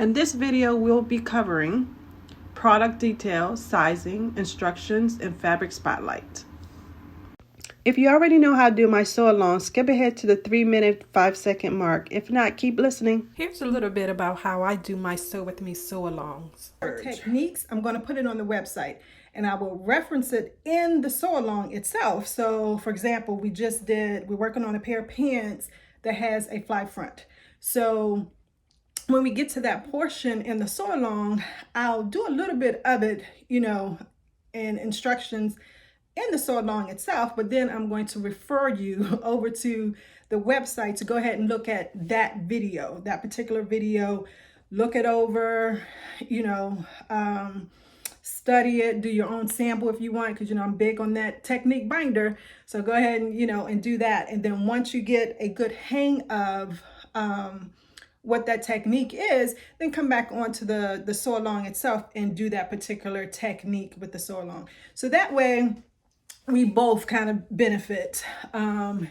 In this video, we'll be covering product details, sizing, instructions, and fabric spotlight. If you already know how to do my sew along, skip ahead to the 3-minute, 5-second mark. If not, keep listening. Here's a little bit about how I do my Sew With Me sew-alongs. Techniques, I'm going to put it on the website and I will reference it in the sew along itself. So for example, we're working on a pair of pants that has a fly front. So when we get to that portion in the sew along, I'll do a little bit of it, in instructions in the sew along itself, but then I'm going to refer you over to the website to go ahead and look at that video, that particular video, look it over, study it, do your own sample if you want, because I'm big on that technique binder. So go ahead and and do that. And then once you get a good hang of what that technique is, then come back onto the sew along itself and do that particular technique with the sew along. So that way we both kind of benefit.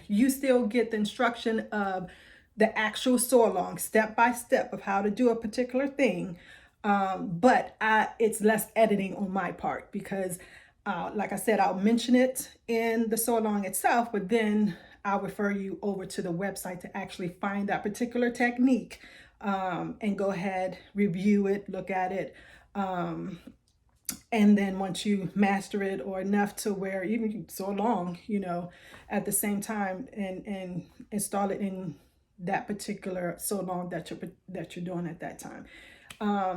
You still get the instruction of the actual sew along, step by step of how to do a particular thing. But it's less editing on my part because like I said, I'll mention it in the sew along itself, but then I'll refer you over to the website to actually find that particular technique and go ahead, review it, look at it. And then once you master it or enough to where even you sew along, at the same time and install it in that particular sew along that you're doing at that time.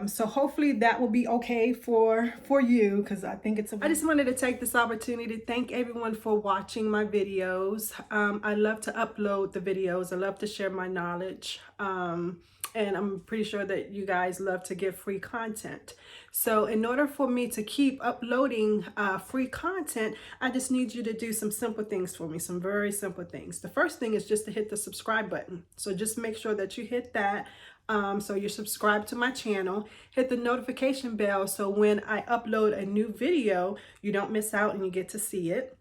So hopefully that will be okay for you, because I think I just wanted to take this opportunity to thank everyone for watching my videos. I love to upload the videos. I love to share my knowledge. And I'm pretty sure that you guys love to get free content. So in order for me to keep uploading free content, I just need you to do some simple things for me, some very simple things. The first thing is just to hit the subscribe button. So just make sure that you hit that. So you're subscribed to my channel, hit the notification bell so when I upload a new video, you don't miss out and you get to see it.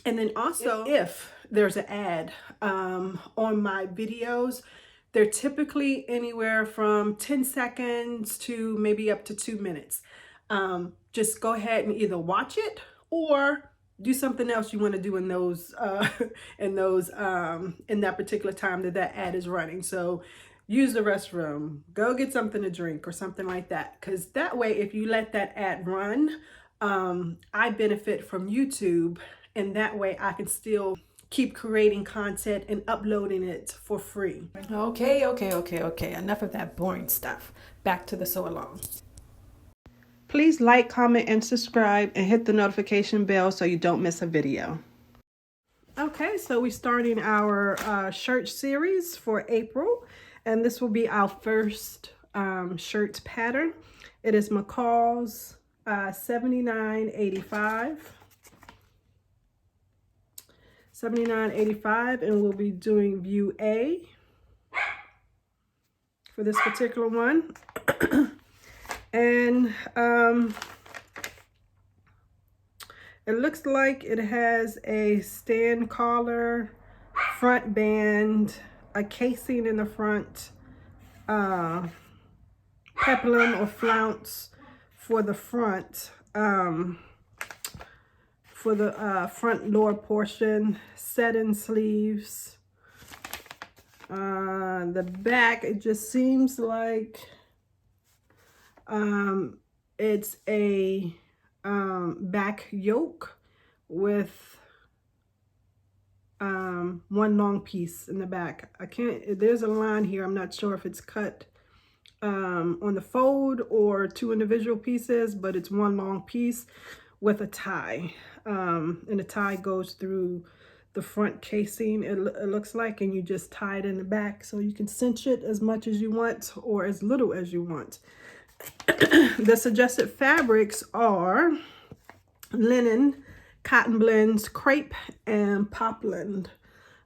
And then also, if there's an ad on my videos, they're typically anywhere from 10 seconds to maybe up to 2 minutes. Just go ahead and either watch it or do something else you want to do in those in that particular time that ad is running. So use the restroom, go get something to drink or something like that. Because that way, if you let that ad run, I benefit from YouTube, and that way I can still keep creating content and uploading it for free. Okay. Enough of that boring stuff. Back to the sew along. Please like, comment, and subscribe, and hit the notification bell so you don't miss a video. Okay, so we're starting our shirt series for April. And this will be our first shirt pattern. It is McCall's 7985. 7985, and we'll be doing view A for this particular one. And it looks like it has a stand collar, front band, a casing in the front, peplum or flounce for the front, for the front lower portion, set-in sleeves. The back, it just seems like it's a back yoke with one long piece in the back. There's a line here. I'm not sure if it's cut on the fold or 2 individual pieces, but it's one long piece with a tie. And the tie goes through the front casing, it looks like, and you just tie it in the back so you can cinch it as much as you want or as little as you want. The suggested fabrics are linen, cotton blends, crepe, and poplin.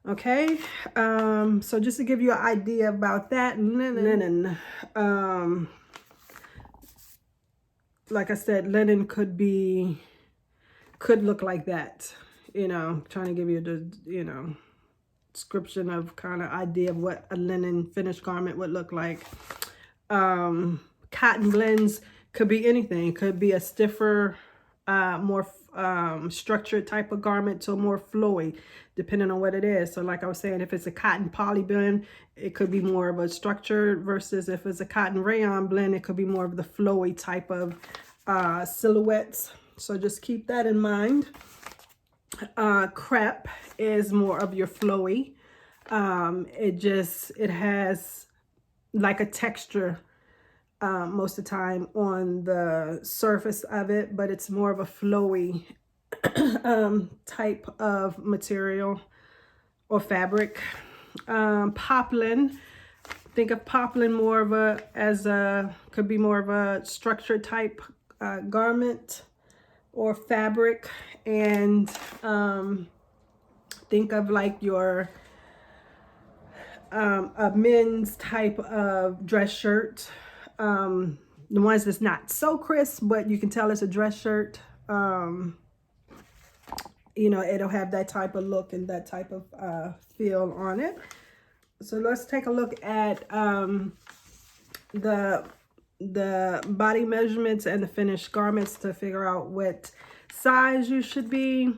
Okay, so just to give you an idea about that, linen. Like I said, linen could look like that. Trying to give you the description of kind of idea of what a linen finished garment would look like. Cotton blends could be anything. Could be a stiffer, more structured type of garment to a more flowy, depending on what it is. So like I was saying, if it's a cotton poly blend, it could be more of a structured, versus if it's a cotton rayon blend, it could be more of the flowy type of silhouettes. So just keep that in mind. Crepe is more of your flowy. It has like a texture most of the time on the surface of it, but it's more of a flowy type of material or fabric. Poplin, think of poplin more of could be more of a structured type garment or fabric. And think of like your a men's type of dress shirt. The ones that's not so crisp, but you can tell it's a dress shirt. You know, it'll have that type of look and that type of feel on it. So let's take a look at the body measurements and the finished garments to figure out what size you should be.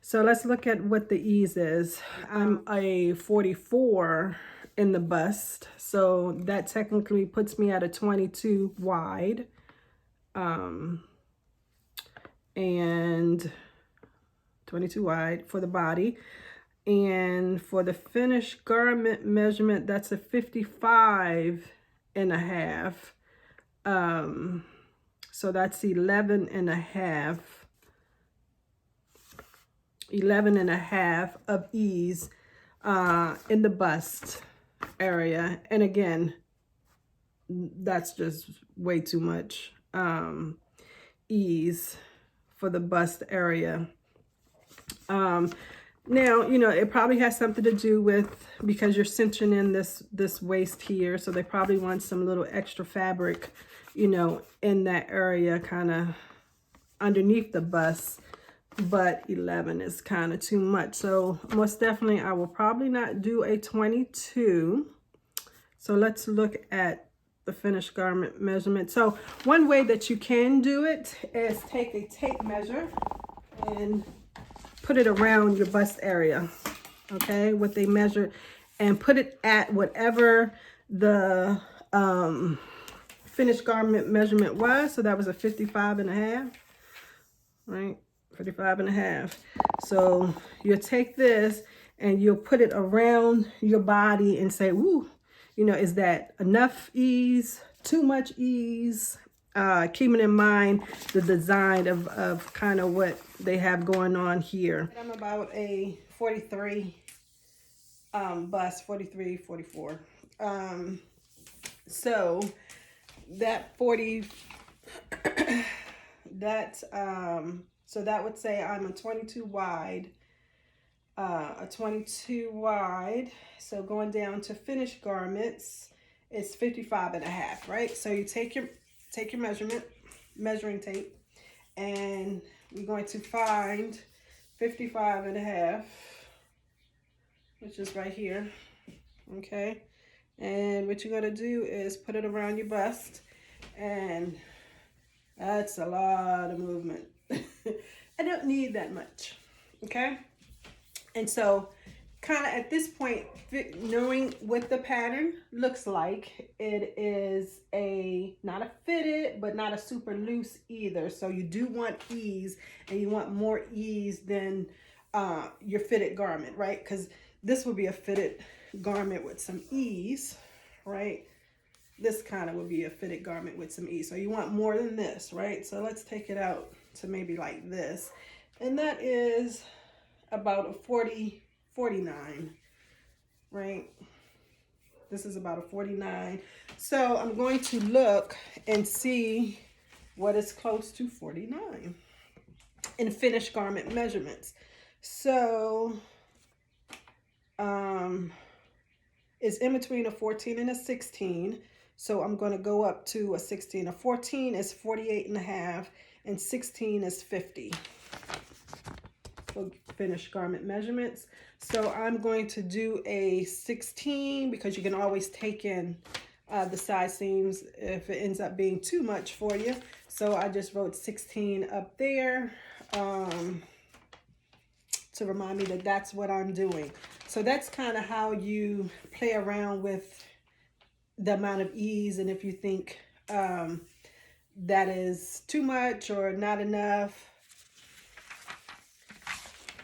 So let's look at what the ease is. I'm a 44 in the bust, so that technically puts me at a 22 wide, and 22 wide for the body. And for the finished garment measurement, that's a 55 and a half. So that's 11 and a half of ease in the bust area. And again, that's just way too much ease for the bust area. Now, you know, it probably has something to do with, because you're cinching in this waist here, so they probably want some little extra fabric, you know, in that area, kind of underneath the bust. But 11 is kind of too much. So most definitely I will probably not do a 22. So let's look at the finished garment measurement. So one way that you can do it is take a tape measure and put it around your bust area, okay, what they measure, and put it at whatever the finished garment measurement was. So that was a 55 and a half, right? 55 and a half. So you'll take this and you'll put it around your body and say, ooh, you know, is that enough ease, too much ease? Keeping in mind the design of kind of what they have going on here. I'm about a 43 bust, 43, 44. So that 40, that's, so that would say I'm a 22 wide, So going down to finished garments, it's 55 and a half, right? So you take your measuring tape, and we're going to find 55 and a half, which is right here, okay? And what you're gonna do is put it around your bust, and that's a lot of movement. I don't need that much, okay? And so kind of at this point, knowing what the pattern looks like, it is not a fitted, but not a super loose either. So you do want ease, and you want more ease than your fitted garment, right? Because this would be a fitted garment with some ease, right? This kind of would be a fitted garment with some ease. So you want more than this, right? So let's take it out to maybe like this. And that is about a 40, 49, right? This is about a 49. So I'm going to look and see what is close to 49 in finished garment measurements. So it's in between a 14 and a 16. So I'm going to go up to a 16. A 14 is 48 and a half, and 16 is 50 for finished garment measurements. So I'm going to do a 16, because you can always take in the side seams if it ends up being too much for you. So I just wrote 16 up there to remind me that that's what I'm doing. So that's kind of how you play around with the amount of ease, and if you think that is too much or not enough.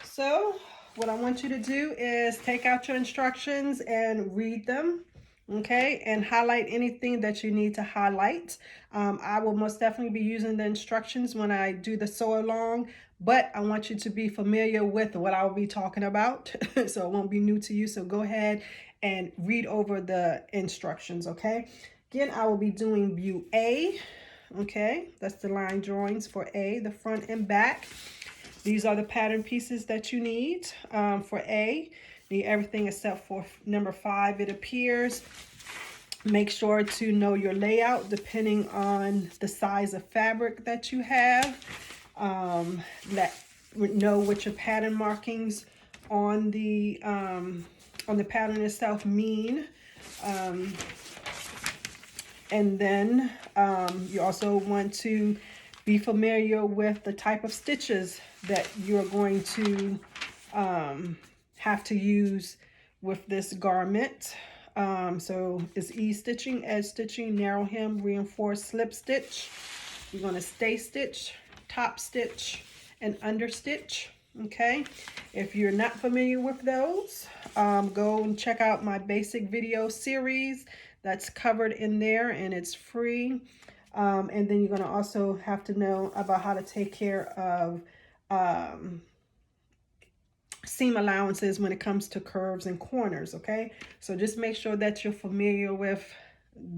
So what I want you to do is take out your instructions and read them, okay, and highlight anything that you need to highlight. I will most definitely be using the instructions when I do the sew along, but I want you to be familiar with what I'll be talking about so it won't be new to you. So go ahead and read over the instructions, okay? Again, I will be doing view A, okay? That's the line drawings for A, the front and back. These are the pattern pieces that you need for A. Need everything except for number 5, it appears. Make sure to know your layout depending on the size of fabric that you have. Know what your pattern markings on the pattern itself mean. And then you also want to be familiar with the type of stitches that you're going to have to use with this garment. So it's ease stitching, edge stitching, narrow hem, reinforced slip stitch. You're going to stay stitch, top stitch, and under stitch. Okay, if you're not familiar with those, go and check out my basic video series that's covered in there, and it's free. And then you're going to also have to know about how to take care of seam allowances when it comes to curves and corners, okay? So just make sure that you're familiar with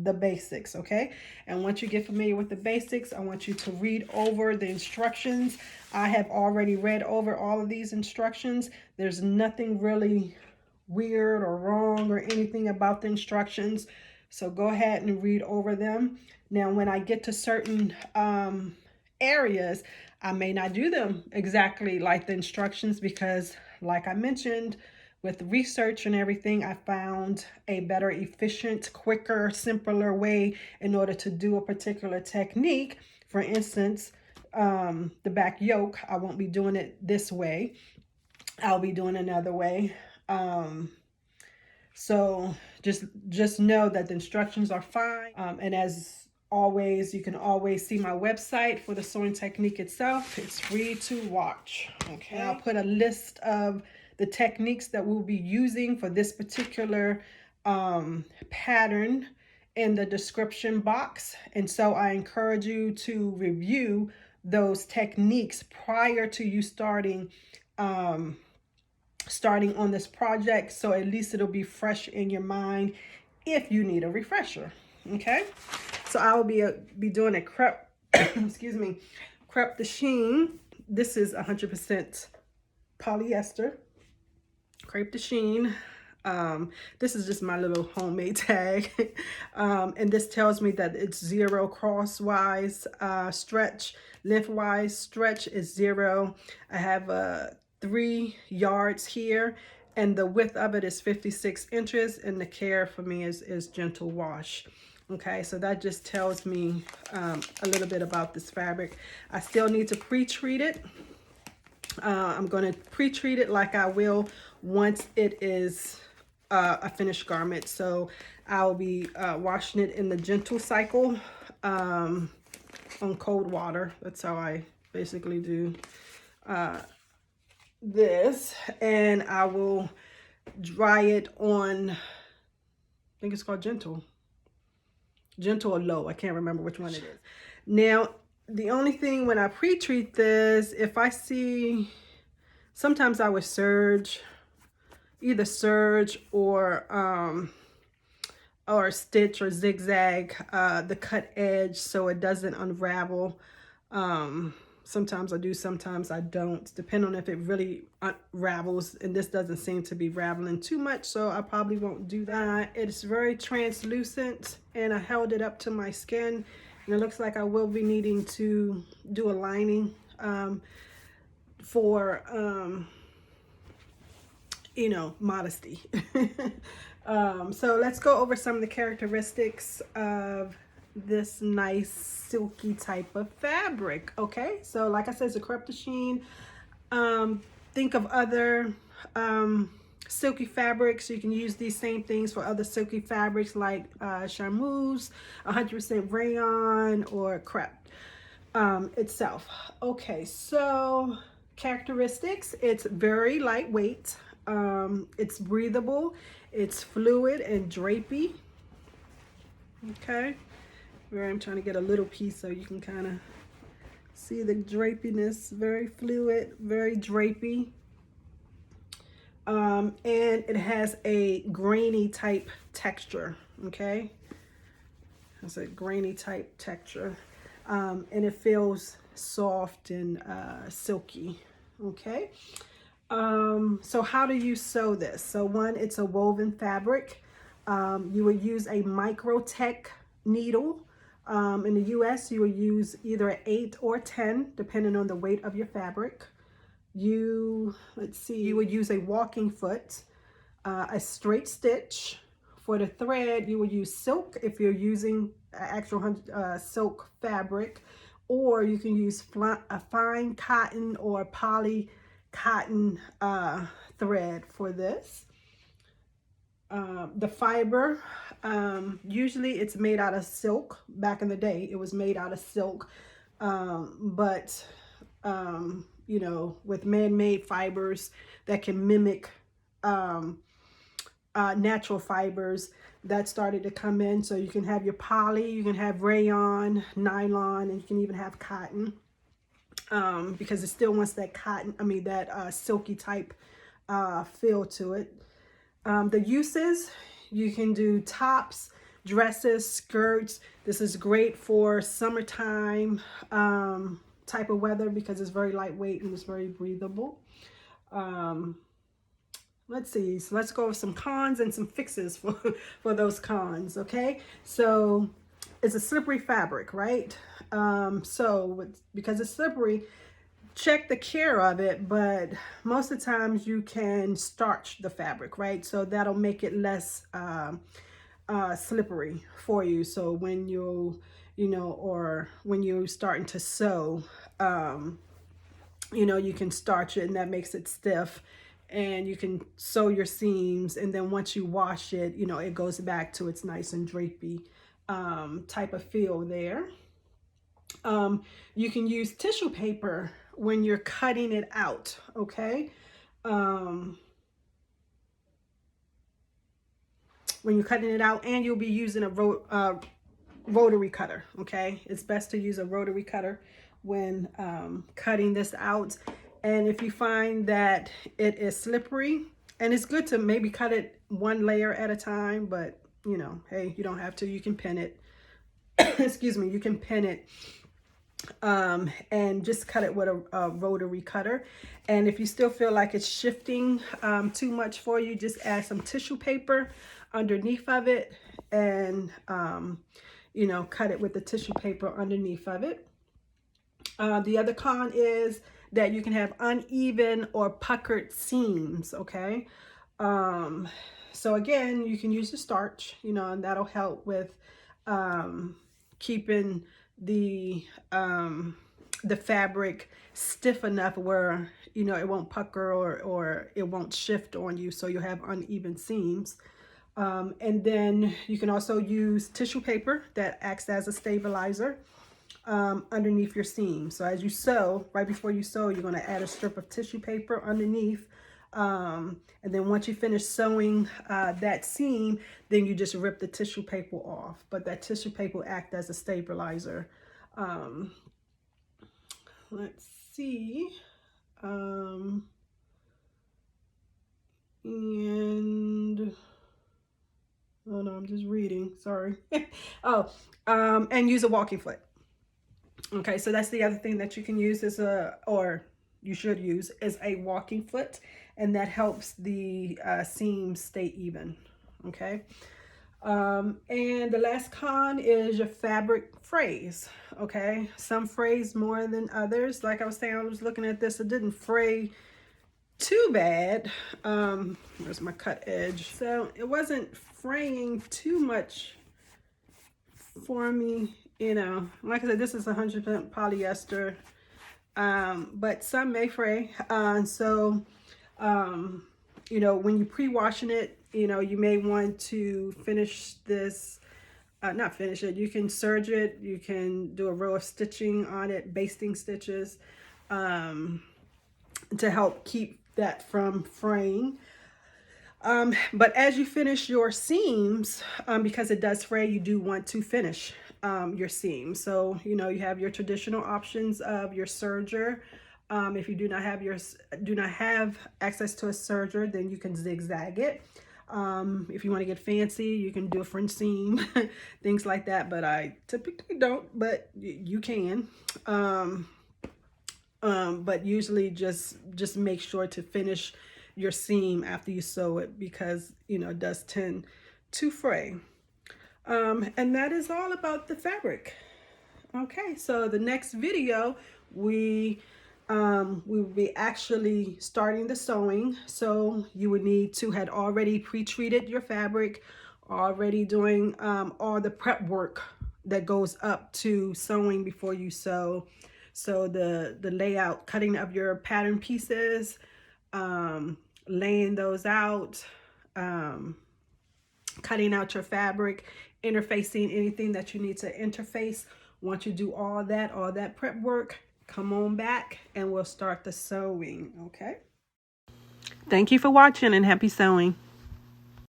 the basics, okay? And once you get familiar with the basics, I want you to read over the instructions. I have already read over all of these instructions. There's nothing really weird or wrong or anything about the instructions. So go ahead and read over them. Now, when I get to certain areas, I may not do them exactly like the instructions because, like I mentioned, with research and everything, I found a better, efficient, quicker, simpler way in order to do a particular technique. For instance, the back yoke, I won't be doing it this way. I'll be doing another way. So just know that the instructions are fine. And as always, you can always see my website for the sewing technique itself. It's free to watch. Okay, I'll put a list of the techniques that we'll be using for this particular pattern in the description box. And so I encourage you to review those techniques prior to you starting on this project, so at least it'll be fresh in your mind if you need a refresher. Okay, so I will be doing a crepe excuse me, crepe de chine. This is 100% polyester crepe de chine. This is just my little homemade tag. And this tells me that it's 0 crosswise stretch, lengthwise stretch is 0. I have 3 yards here, and the width of it is 56 inches, and the care for me is gentle wash. Okay, so that just tells me a little bit about this fabric. I still need to pre-treat it. I'm going to pre-treat it like I will once it is a finished garment. So I'll be washing it in the gentle cycle on cold water. That's how I basically do this, and I will dry it on, I think it's called gentle or low. I can't remember which one it is. Now, the only thing when I pre-treat this, if I see, sometimes I would serge, either serge or stitch or zigzag the cut edge so it doesn't unravel. Sometimes I do, sometimes I don't, depending on if it really unravels, and this doesn't seem to be raveling too much, so I probably won't do that. It's very translucent, and I held it up to my skin, and it looks like I will be needing to do a lining for, you know, modesty. So let's go over some of the characteristics of this nice silky type of fabric. Okay, so like I said, it's a crepe de chine. Think of other silky fabrics. You can use these same things for other silky fabrics like charmeuse, 100% rayon, or crepe itself. Okay, so characteristics: it's very lightweight, it's breathable, it's fluid and drapey. Okay, where I'm trying to get a little piece so you can kind of see the drapiness. Very fluid, very drapey. And it has a grainy type texture. Okay, it's a grainy type texture. And it feels soft and silky. Okay, so how do you sew this? So one, it's a woven fabric. You would use a microtech needle. In the US, you would use either an 8 or 10, depending on the weight of your fabric. You would use a walking foot, a straight stitch. For the thread, you would use silk if you're using actual silk fabric, or you can use a fine cotton or poly cotton thread for this. The fiber, usually it's made out of silk. Back in the day, it was made out of silk, but you know, with man-made fibers that can mimic natural fibers, that started to come in. So you can have your poly, you can have rayon, nylon, and you can even have cotton, because it still wants that cotton, that silky type feel to it. The uses: you can do tops, dresses, skirts. This is great for summertime type of weather because it's very lightweight and it's very breathable. Let's see, so let's go over some cons and some fixes for those cons. Okay, so it's a slippery fabric, right? Because it's slippery, check the care of it, but most of the times you can starch the fabric, right? So that'll make it less slippery for you. So when when you're starting to sew, you can starch it, and that makes it stiff, and you can sew your seams, and then once you wash it, it goes back to its nice and drapey type of feel there. You can use tissue paper when you're cutting it out. Okay, when you're cutting it out, and you'll be using a rotary cutter. Okay, it's best to use a rotary cutter when cutting this out. And if you find that it is slippery, and it's good to maybe cut it one layer at a time, but hey, you don't have to. You can pin it. Excuse me, you can pin it, and just cut it with a rotary cutter. And if you still feel like it's shifting too much for you, just add some tissue paper underneath of it, and cut it with the tissue paper underneath of it. The other con is that you can have uneven or puckered seams. Okay, so again, you can use the starch, and that'll help with keeping the fabric stiff enough where it won't pucker or it won't shift on you, so you'll have uneven seams. And then you can also use tissue paper that acts as a stabilizer underneath your seam. So as you sew, right before you sew, you're going to add a strip of tissue paper underneath, and then once you finish sewing that seam, then you just rip the tissue paper off. But that tissue paper acts as a stabilizer. Let's see, and oh no, I'm just reading, sorry. And use a walking foot. Okay, so that's the other thing that you can use or you should use, is a walking foot, and that helps the seams stay even. Okay, and the last con is your fabric frays. Okay, some frays more than others. Like I was saying, I was looking at this, it didn't fray too bad. Where's my cut edge? So it wasn't fraying too much for me, you know. Like I said, this is 100% polyester, but some may fray. You know, when you're pre-washing it, you know, you may want to finish this, not finish it, you can serge it, you can do a row of stitching on it, basting stitches, to help keep that from fraying. But as you finish your seams, because it does fray, you do want to finish your seams. So, you know, you have your traditional options of your serger. If you do not have access to a serger, then you can zigzag it. If you want to get fancy, you can do a French seam, things like that. But I typically don't, but you can. But usually just make sure to finish your seam after you sew it, because, you know, it does tend to fray. And that is all about the fabric. Okay, so the next video, we will be actually starting the sewing. So you would need to had already pre-treated your fabric, already doing all the prep work that goes up to sewing before you sew. So the layout, cutting of your pattern pieces, laying those out, cutting out your fabric, interfacing anything that you need to interface. Once you do all that prep work, come on back and we'll start the sewing, okay? Thank you for watching and happy sewing.